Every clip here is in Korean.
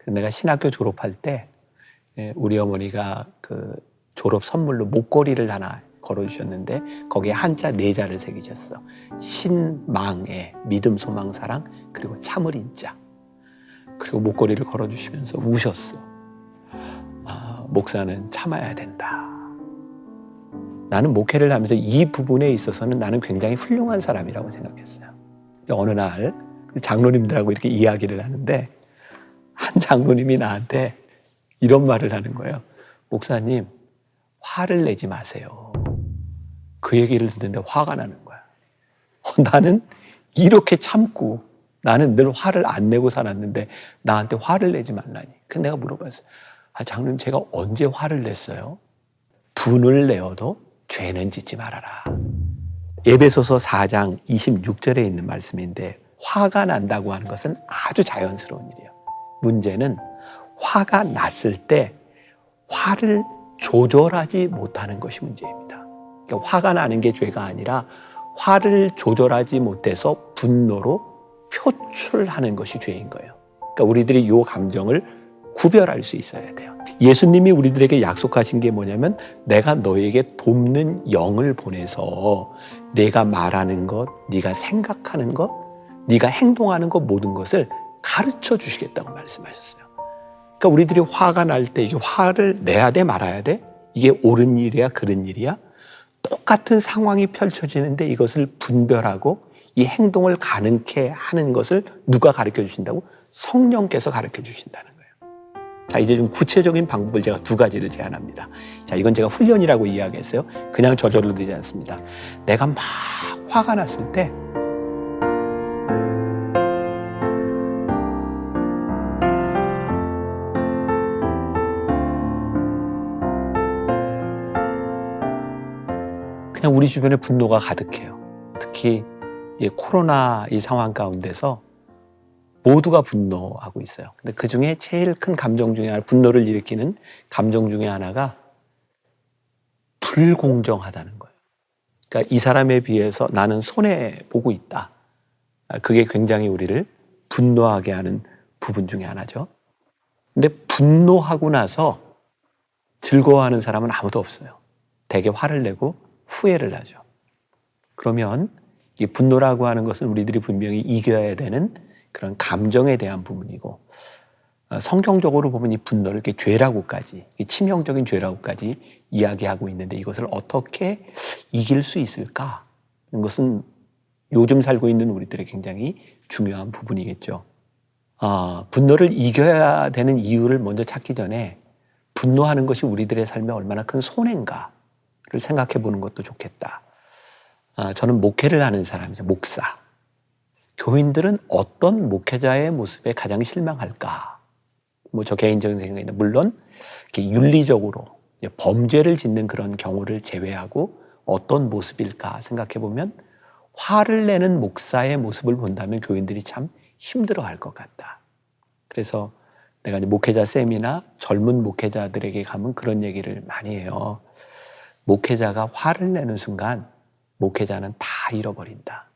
내가 신학교 졸업할 때 우리 어머니가 그 졸업 선물로 목걸이를 하나 걸어주셨는데 거기에 한자 4자를 새기셨어. 신망에 믿음, 소망, 사랑, 그리고 참을 인자. 그리고 목걸이를 걸어주시면서 우셨어. 목사는 참아야 된다. 나는 목회를 하면서 이 부분에 있어서는 나는 굉장히 훌륭한 사람이라고 생각했어요. 어느 날 장로님들하고 이렇게 이야기를 하는데 한 장로님이 나한테 이런 말을 하는 거예요. 목사님, 화를 내지 마세요. 그 얘기를 듣는데 화가 나는 거야. 나는 이렇게 참고 나는 늘 화를 안 내고 살았는데 나한테 화를 내지 말라니. 그래서 내가 물어봤어요. 장로님, 제가 언제 화를 냈어요? 분을 내어도 죄는 짓지 말아라. 에베소서 4장 26절에 있는 말씀인데 화가 난다고 하는 것은 아주 자연스러운 일이에요. 문제는 화가 났을 때 화를 조절하지 못하는 것이 문제입니다. 그러니까 화가 나는 게 죄가 아니라 화를 조절하지 못해서 분노로 표출하는 것이 죄인 거예요. 그러니까 우리들이 이 감정을 구별할 수 있어야 돼요. 예수님이 우리들에게 약속하신 게 뭐냐면 내가 너에게 돕는 영을 보내서 내가 말하는 것, 네가 생각하는 것, 네가 행동하는 것 모든 것을 가르쳐 주시겠다고 말씀하셨어요. 그러니까 우리들이 화가 날 때 이게 화를 내야 돼 말아야 돼? 이게 옳은 일이야 그른 일이야? 똑같은 상황이 펼쳐지는데 이것을 분별하고 이 행동을 가능케 하는 것을 누가 가르쳐 주신다고? 성령께서 가르쳐 주신다는 거예요. 자, 이제 좀 구체적인 방법을 제가 2가지를 제안합니다. 자, 이건 제가 훈련이라고 이야기했어요. 그냥 저절로 되지 않습니다. 내가 막 화가 났을 때 그냥 우리 주변에 분노가 가득해요. 특히 코로나 이 상황 가운데서 모두가 분노하고 있어요. 근데 그 중에 제일 큰 감정 중에 하나, 분노를 일으키는 감정 중에 하나가 불공정하다는 거예요. 그러니까 이 사람에 비해서 나는 손해보고 있다. 그게 굉장히 우리를 분노하게 하는 부분 중에 하나죠. 근데 분노하고 나서 즐거워하는 사람은 아무도 없어요. 되게 화를 내고 후회를 하죠. 그러면 이 분노라고 하는 것은 우리들이 분명히 이겨야 되는 그런 감정에 대한 부분이고, 성경적으로 보면 이 분노를 이렇게 죄라고까지, 치명적인 죄라고까지 이야기하고 있는데 이것을 어떻게 이길 수 있을까? 하는 것은 요즘 살고 있는 우리들의 굉장히 중요한 부분이겠죠. 분노를 이겨야 되는 이유를 먼저 찾기 전에 분노하는 것이 우리들의 삶에 얼마나 큰 손해인가를 생각해 보는 것도 좋겠다. 저는 목회를 하는 사람이죠. 목사. 교인들은 어떤 목회자의 모습에 가장 실망할까? 저 개인적인 생각인데, 물론 이렇게 윤리적으로 범죄를 짓는 그런 경우를 제외하고 어떤 모습일까 생각해 보면 화를 내는 목사의 모습을 본다면 교인들이 참 힘들어할 것 같다. 그래서 내가 이제 목회자 쌤이나 젊은 목회자들에게 가면 그런 얘기를 많이 해요. 목회자가 화를 내는 순간 목회자는 다 잃어버린다.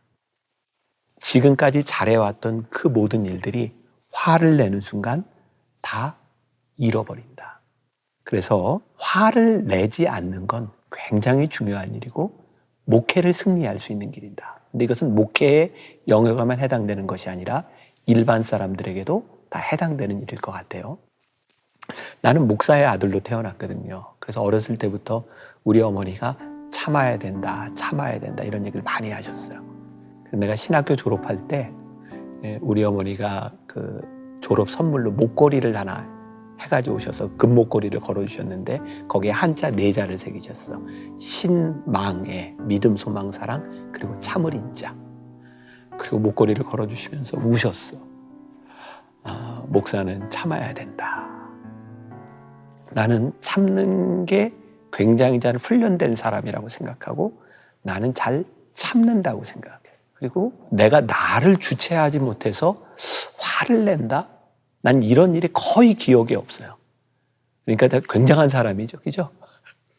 지금까지 잘해왔던 그 모든 일들이 화를 내는 순간 다 잃어버린다. 그래서 화를 내지 않는 건 굉장히 중요한 일이고 목회를 승리할 수 있는 길이다. 근데 이것은 목회의 영역에만 해당되는 것이 아니라 일반 사람들에게도 다 해당되는 일일 것 같아요. 나는 목사의 아들로 태어났거든요. 그래서 어렸을 때부터 우리 어머니가 참아야 된다, 참아야 된다 이런 얘기를 많이 하셨어요. 내가 신학교 졸업할 때 우리 어머니가 그 졸업 선물로 목걸이를 하나 해가지고 오셔서 금목걸이를 걸어주셨는데 거기에 한자 4자를 새기셨어. 신망에 믿음, 소망, 사랑, 그리고 참을 인자. 그리고 목걸이를 걸어주시면서 우셨어. 목사는 참아야 된다. 나는 참는 게 굉장히 잘 훈련된 사람이라고 생각하고 나는 잘 참는다고 생각했어요. 그리고 내가 나를 주체하지 못해서 화를 낸다? 난 이런 일이 거의 기억이 없어요. 그러니까 굉장한 사람이죠. 그죠?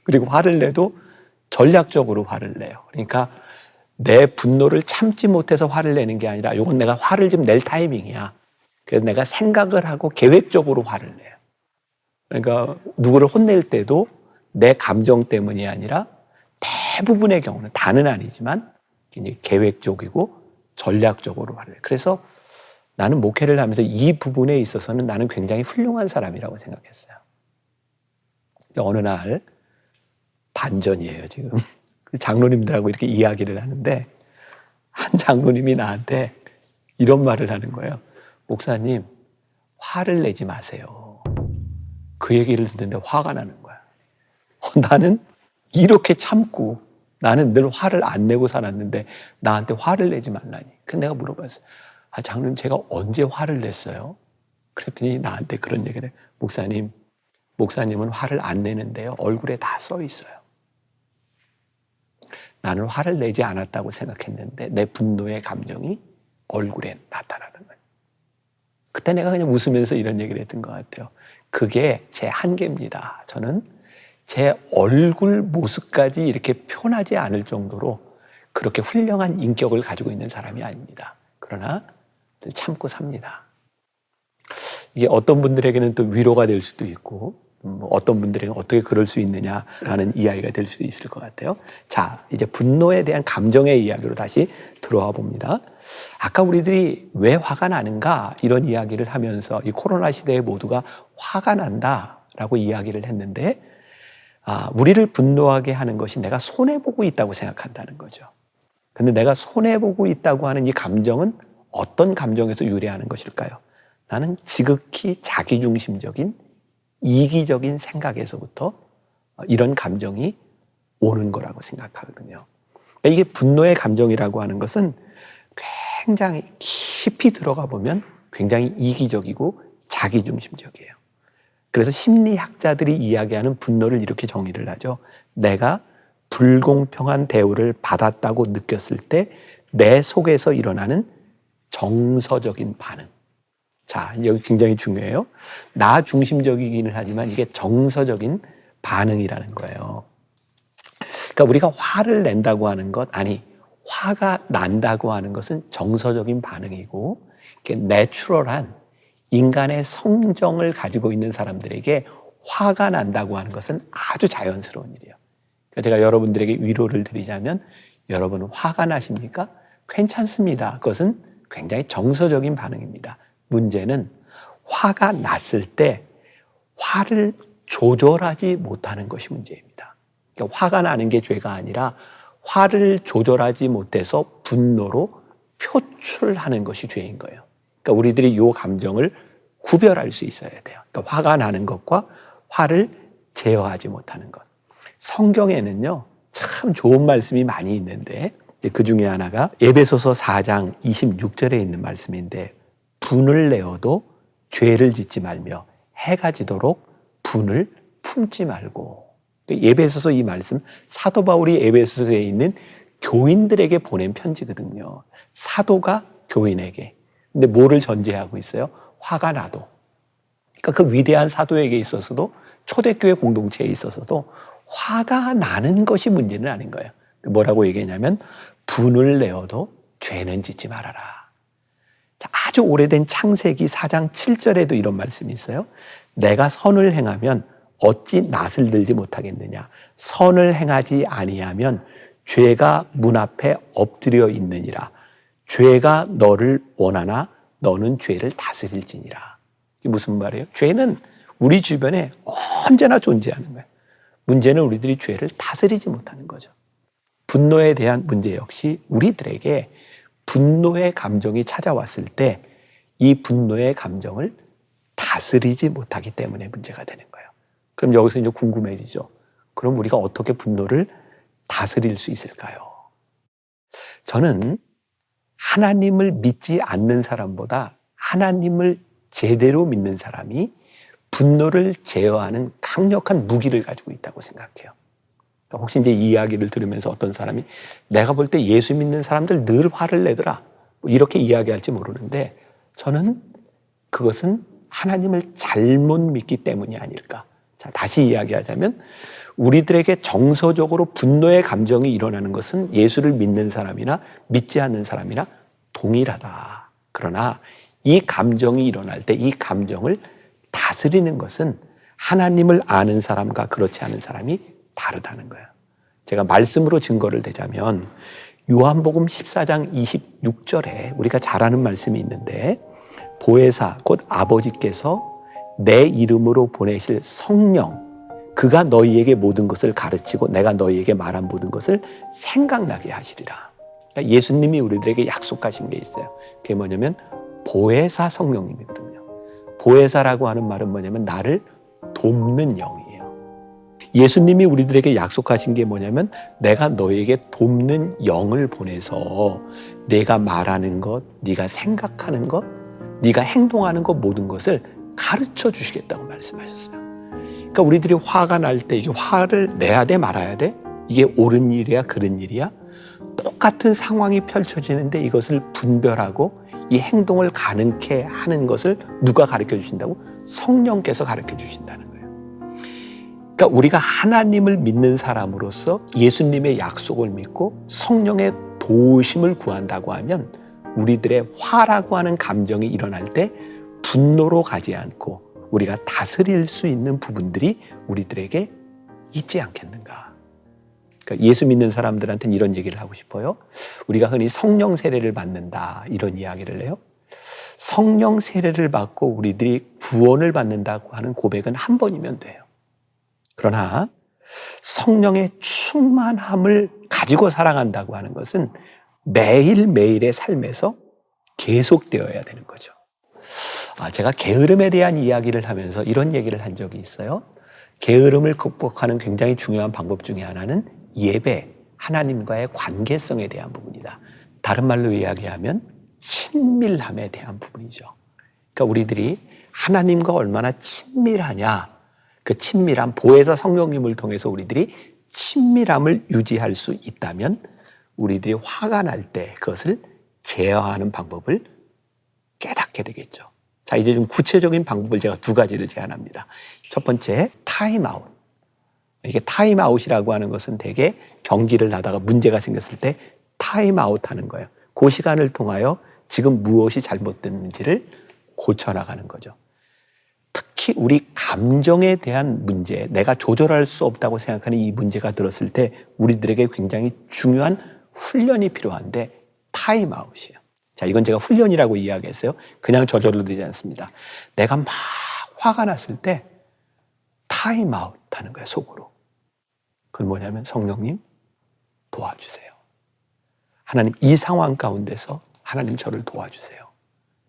그리고 화를 내도 전략적으로 화를 내요. 그러니까 내 분노를 참지 못해서 화를 내는 게 아니라 이건 내가 화를 좀 낼 타이밍이야. 그래서 내가 생각을 하고 계획적으로 화를 내요. 그러니까 누구를 혼낼 때도 내 감정 때문이 아니라 대부분의 경우는, 다는 아니지만 계획적이고 전략적으로 화를 내요. 그래서 나는 목회를 하면서 이 부분에 있어서는 나는 굉장히 훌륭한 사람이라고 생각했어요. 어느 날 반전이에요, 지금. 장로님들하고 이렇게 이야기를 하는데 한 장로님이 나한테 이런 말을 하는 거예요. 목사님, 화를 내지 마세요. 그 얘기를 듣는데 화가 나는 거야. 나는 이렇게 참고 나는 늘 화를 안 내고 살았는데 나한테 화를 내지 말라니. 그래서 내가 물어봤어요. 장로님, 제가 언제 화를 냈어요? 그랬더니 나한테 그런 얘기를 해요. 목사님은 화를 안 내는데요, 얼굴에 다 써 있어요. 나는 화를 내지 않았다고 생각했는데 내 분노의 감정이 얼굴에 나타나는 거예요. 그때 내가 그냥 웃으면서 이런 얘기를 했던 것 같아요. 그게 제 한계입니다. 저는 제 얼굴 모습까지 이렇게 표현하지 않을 정도로 그렇게 훌륭한 인격을 가지고 있는 사람이 아닙니다. 그러나 참고 삽니다. 이게 어떤 분들에게는 또 위로가 될 수도 있고, 어떤 분들에게는 어떻게 그럴 수 있느냐라는 이야기가 될 수도 있을 것 같아요. 자, 이제 분노에 대한 감정의 이야기로 다시 들어와 봅니다. 아까 우리들이 왜 화가 나는가 이런 이야기를 하면서 이 코로나 시대에 모두가 화가 난다라고 이야기를 했는데, 우리를 분노하게 하는 것이 내가 손해보고 있다고 생각한다는 거죠. 근데 내가 손해보고 있다고 하는 이 감정은 어떤 감정에서 유래하는 것일까요? 나는 지극히 자기중심적인 이기적인 생각에서부터 이런 감정이 오는 거라고 생각하거든요. 이게 분노의 감정이라고 하는 것은 굉장히 깊이 들어가 보면 굉장히 이기적이고 자기중심적이에요. 그래서 심리학자들이 이야기하는 분노를 이렇게 정의를 하죠. 내가 불공평한 대우를 받았다고 느꼈을 때 내 속에서 일어나는 정서적인 반응. 자, 여기 굉장히 중요해요. 나 중심적이기는 하지만 이게 정서적인 반응이라는 거예요. 그러니까 우리가 화를 낸다고 하는 것, 화가 난다고 하는 것은 정서적인 반응이고, 이게 내추럴한 인간의 성정을 가지고 있는 사람들에게 화가 난다고 하는 것은 아주 자연스러운 일이에요. 그러니까 제가 여러분들에게 위로를 드리자면, 여러분은 화가 나십니까? 괜찮습니다. 그것은 굉장히 정서적인 반응입니다. 문제는 화가 났을 때 화를 조절하지 못하는 것이 문제입니다. 그러니까 화가 나는 게 죄가 아니라 화를 조절하지 못해서 분노로 표출하는 것이 죄인 거예요. 그러니까 우리들이 이 감정을 구별할 수 있어야 돼요. 그러니까 화가 나는 것과 화를 제어하지 못하는 것. 성경에는요, 참 좋은 말씀이 많이 있는데 그 중에 하나가 에베소서 4장 26절에 있는 말씀인데, 분을 내어도 죄를 짓지 말며 해가 지도록 분을 품지 말고. 에베소서 이 말씀, 사도 바울이 에베소서에 있는 교인들에게 보낸 편지거든요. 사도가 교인에게. 근데 뭐를 전제하고 있어요? 화가 나도. 그러니까 그 위대한 사도에게 있어서도, 초대교회 공동체에 있어서도 화가 나는 것이 문제는 아닌 거예요. 뭐라고 얘기했냐면, 분을 내어도 죄는 짓지 말아라. 아주 오래된 창세기 4장 7절에도 이런 말씀이 있어요. 내가 선을 행하면 어찌 낯을 들지 못하겠느냐. 선을 행하지 아니하면 죄가 문 앞에 엎드려 있느니라. 죄가 너를 원하나 너는 죄를 다스릴지니라. 이게 무슨 말이에요? 죄는 우리 주변에 언제나 존재하는 거예요. 문제는 우리들이 죄를 다스리지 못하는 거죠. 분노에 대한 문제 역시 우리들에게 분노의 감정이 찾아왔을 때 이 분노의 감정을 다스리지 못하기 때문에 문제가 되는 거예요. 그럼 여기서 이제 궁금해지죠. 그럼 우리가 어떻게 분노를 다스릴 수 있을까요? 저는 하나님을 믿지 않는 사람보다 하나님을 제대로 믿는 사람이 분노를 제어하는 강력한 무기를 가지고 있다고 생각해요. 혹시 이제 이 이야기를 들으면서 어떤 사람이 내가 볼 때 예수 믿는 사람들 늘 화를 내더라, 이렇게 이야기할지 모르는데, 저는 그것은 하나님을 잘못 믿기 때문이 아닐까. 자, 다시 이야기하자면 우리들에게 정서적으로 분노의 감정이 일어나는 것은 예수를 믿는 사람이나 믿지 않는 사람이나 동일하다. 그러나 이 감정이 일어날 때 이 감정을 다스리는 것은 하나님을 아는 사람과 그렇지 않은 사람이 다르다는 거예요. 제가 말씀으로 증거를 대자면 요한복음 14장 26절에 우리가 잘 아는 말씀이 있는데 보혜사 곧 아버지께서 내 이름으로 보내실 성령 그가 너희에게 모든 것을 가르치고 내가 너희에게 말한 모든 것을 생각나게 하시리라. 그러니까 예수님이 우리들에게 약속하신 게 있어요. 그게 뭐냐면 보혜사 성령님이거든요. 보혜사라고 하는 말은 뭐냐면 나를 돕는 영이에요. 예수님이 우리들에게 약속하신 게 뭐냐면 내가 너에게 돕는 영을 보내서 내가 말하는 것, 네가 생각하는 것, 네가 행동하는 것 모든 것을 가르쳐 주시겠다고 말씀하셨어요. 그러니까 우리들이 화가 날 때 이게 화를 내야 돼 말아야 돼? 이게 옳은 일이야 그른 일이야? 똑같은 상황이 펼쳐지는데 이것을 분별하고 이 행동을 가능케 하는 것을 누가 가르쳐 주신다고? 성령께서 가르쳐 주신다는 거예요. 그러니까 우리가 하나님을 믿는 사람으로서 예수님의 약속을 믿고 성령의 도우심을 구한다고 하면 우리들의 화라고 하는 감정이 일어날 때 분노로 가지 않고 우리가 다스릴 수 있는 부분들이 우리들에게 있지 않겠는가. 그러니까 예수 믿는 사람들한테는 이런 얘기를 하고 싶어요. 우리가 흔히 성령 세례를 받는다 이런 이야기를 해요. 성령 세례를 받고 우리들이 구원을 받는다고 하는 고백은 한 번이면 돼요. 그러나 성령의 충만함을 가지고 살아간다고 하는 것은 매일매일의 삶에서 계속되어야 되는 거죠. 제가 게으름에 대한 이야기를 하면서 이런 얘기를 한 적이 있어요. 게으름을 극복하는 굉장히 중요한 방법 중에 하나는 예배, 하나님과의 관계성에 대한 부분이다. 다른 말로 이야기하면 친밀함에 대한 부분이죠. 그러니까 우리들이 하나님과 얼마나 친밀하냐, 그 친밀함, 보혜사 성령님을 통해서 우리들이 친밀함을 유지할 수 있다면 우리들이 화가 날 때 그것을 제어하는 방법을 깨닫게 되겠죠. 자, 이제 좀 구체적인 방법을 제가 두 가지를 제안합니다. 첫 번째, 타임아웃. 이게 타임아웃이라고 하는 것은 대개 경기를 하다가 문제가 생겼을 때 타임아웃 하는 거예요. 그 시간을 통하여 지금 무엇이 잘못됐는지를 고쳐나가는 거죠. 특히 우리 감정에 대한 문제, 내가 조절할 수 없다고 생각하는 이 문제가 들었을 때 우리들에게 굉장히 중요한 훈련이 필요한데 타임아웃이에요. 자, 이건 제가 훈련이라고 이야기했어요. 그냥 저절로 되지 않습니다. 내가 막 화가 났을 때 타임아웃 하는 거예요, 속으로. 그건 뭐냐면 성령님 도와주세요. 하나님 이 상황 가운데서 하나님 저를 도와주세요.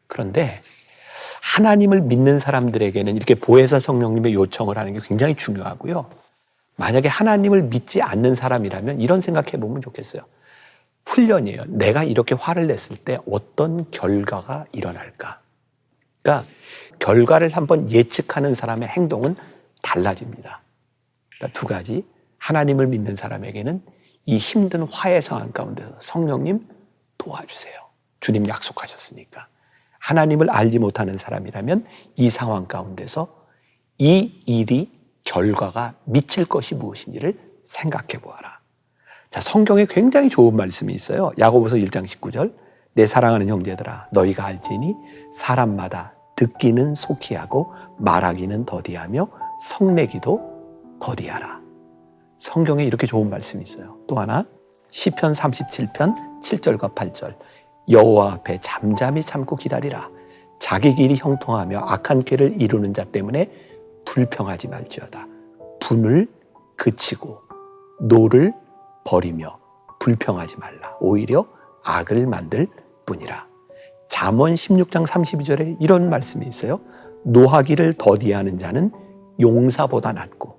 그런데 하나님을 믿는 사람들에게는 이렇게 보혜사 성령님의 요청을 하는 게 굉장히 중요하고요. 만약에 하나님을 믿지 않는 사람이라면 이런 생각해 보면 좋겠어요. 훈련이에요. 내가 이렇게 화를 냈을 때 어떤 결과가 일어날까? 그러니까 결과를 한번 예측하는 사람의 행동은 달라집니다. 그러니까 두 가지. 하나님을 믿는 사람에게는 이 힘든 화의 상황 가운데서 성령님 도와주세요. 주님 약속하셨으니까. 하나님을 알지 못하는 사람이라면 이 상황 가운데서 이 일이 결과가 미칠 것이 무엇인지를 생각해 보아라. 자, 성경에 굉장히 좋은 말씀이 있어요. 야고보서 1장 19절. 내 사랑하는 형제들아, 너희가 알지니 사람마다 듣기는 속히하고 말하기는 더디하며 성내기도 더디하라. 성경에 이렇게 좋은 말씀이 있어요. 또 하나, 시편 37편 7절과 8절. 여호와 앞에 잠잠히 참고 기다리라. 자기 길이 형통하며 악한 꾀를 이루는 자 때문에 불평하지 말지어다. 분을 그치고 노를 버리며 불평하지 말라. 오히려 악을 만들 뿐이라. 잠언 16장 32절에 이런 말씀이 있어요. 노하기를 더디하는 자는 용사보다 낫고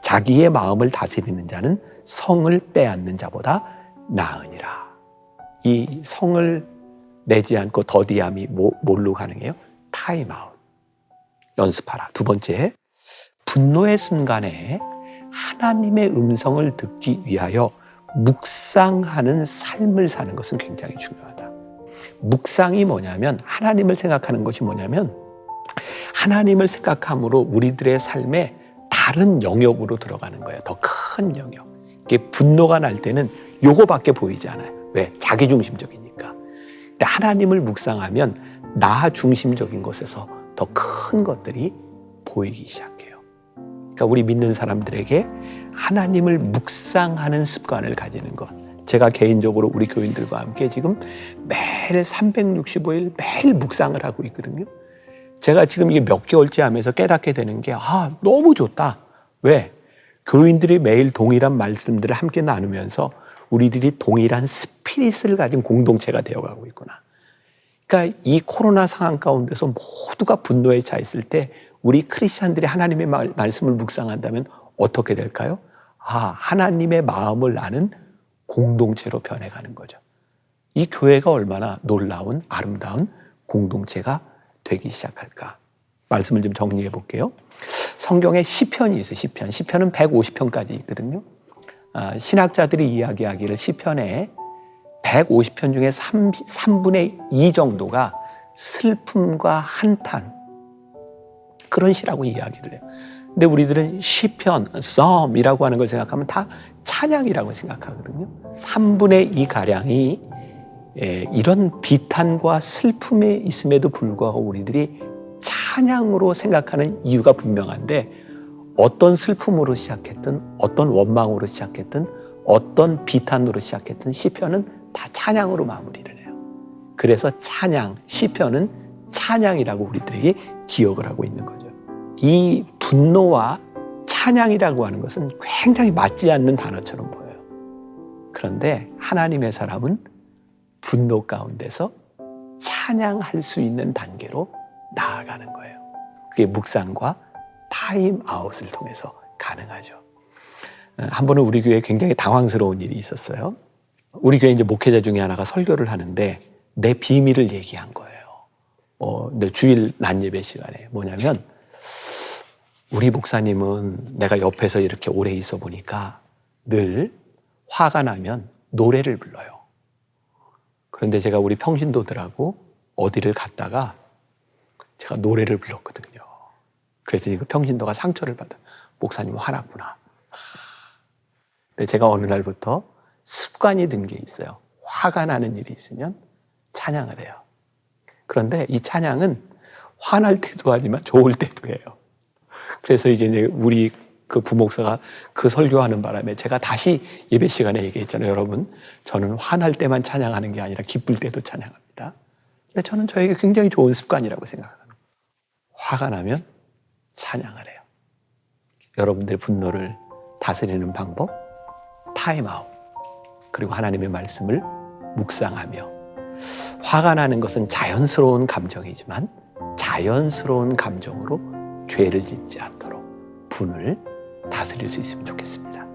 자기의 마음을 다스리는 자는 성을 빼앗는 자보다 나으니라. 이 성을 내지 않고 더디함이 뭘로 가능해요? 타임아웃. 연습하라. 두 번째, 분노의 순간에 하나님의 음성을 듣기 위하여 묵상하는 삶을 사는 것은 굉장히 중요하다. 묵상이 뭐냐면 하나님을 생각하는 것이 뭐냐면 하나님을 생각함으로 우리들의 삶에 다른 영역으로 들어가는 거예요. 더 큰 영역. 이게 분노가 날 때는 요거밖에 보이지 않아요. 왜? 자기중심적이니까. 근데 하나님을 묵상하면 나 중심적인 것에서 더 큰 것들이 보이기 시작해요. 그러니까 우리 믿는 사람들에게 하나님을 묵상하는 습관을 가지는 것. 제가 개인적으로 우리 교인들과 함께 지금 매일 365일 매일 묵상을 하고 있거든요. 제가 지금 이게 몇 개월째 하면서 깨닫게 되는 게 너무 좋다. 왜? 교인들이 매일 동일한 말씀들을 함께 나누면서 우리들이 동일한 스피릿을 가진 공동체가 되어가고 있구나. 그러니까 이 코로나 상황 가운데서 모두가 분노에 차 있을 때 우리 크리스찬들이 하나님의 말씀을 묵상한다면 어떻게 될까요? 하나님의 마음을 아는 공동체로 변해가는 거죠. 이 교회가 얼마나 놀라운 아름다운 공동체가 되기 시작할까? 말씀을 좀 정리해 볼게요. 성경에 시편이 있어요. 시편은 150편까지 있거든요. 신학자들이 이야기하기를 시편에 150편 중에 3분의 2 정도가 슬픔과 한탄, 그런 시라고 이야기를 해요. 근데 우리들은 시편, 썸이라고 하는 걸 생각하면 다 찬양이라고 생각하거든요. 3분의 2 가량이 이런 비탄과 슬픔에 있음에도 불구하고 우리들이 찬양으로 생각하는 이유가 분명한데, 어떤 슬픔으로 시작했든 어떤 원망으로 시작했든 어떤 비탄으로 시작했든 시편은 다 찬양으로 마무리를 해요. 그래서 시편은 찬양이라고 우리들에게 기억을 하고 있는 거죠. 이 분노와 찬양이라고 하는 것은 굉장히 맞지 않는 단어처럼 보여요. 그런데 하나님의 사람은 분노 가운데서 찬양할 수 있는 단계로 나아가는 거예요. 그게 묵상과 타임아웃을 통해서 가능하죠. 한 번은 우리 교회에 굉장히 당황스러운 일이 있었어요. 우리 교회 이제 목회자 중에 하나가 설교를 하는데 내 비밀을 얘기한 거예요. 내 주일 낮 예배 시간에 뭐냐면, 우리 목사님은 내가 옆에서 이렇게 오래 있어 보니까 늘 화가 나면 노래를 불러요. 그런데 제가 우리 평신도들하고 어디를 갔다가 제가 노래를 불렀거든요. 그랬더니 그 평신도가 상처를 받아. 목사님 화났구나. 근데 제가 어느 날부터 습관이 든 게 있어요. 화가 나는 일이 있으면 찬양을 해요. 그런데 이 찬양은 화날 때도 하지만 좋을 때도 해요. 그래서 이게 이제 우리 그 부목사가 그 설교하는 바람에 제가 다시 예배 시간에 얘기했잖아요. 여러분, 저는 화날 때만 찬양하는 게 아니라 기쁠 때도 찬양합니다. 근데 저는 저에게 굉장히 좋은 습관이라고 생각합니다. 화가 나면 찬양을 해요. 여러분들의 분노를 다스리는 방법, 타임아웃, 그리고 하나님의 말씀을 묵상하며, 화가 나는 것은 자연스러운 감정이지만 자연스러운 감정으로 죄를 짓지 않도록 분을 다스릴 수 있으면 좋겠습니다.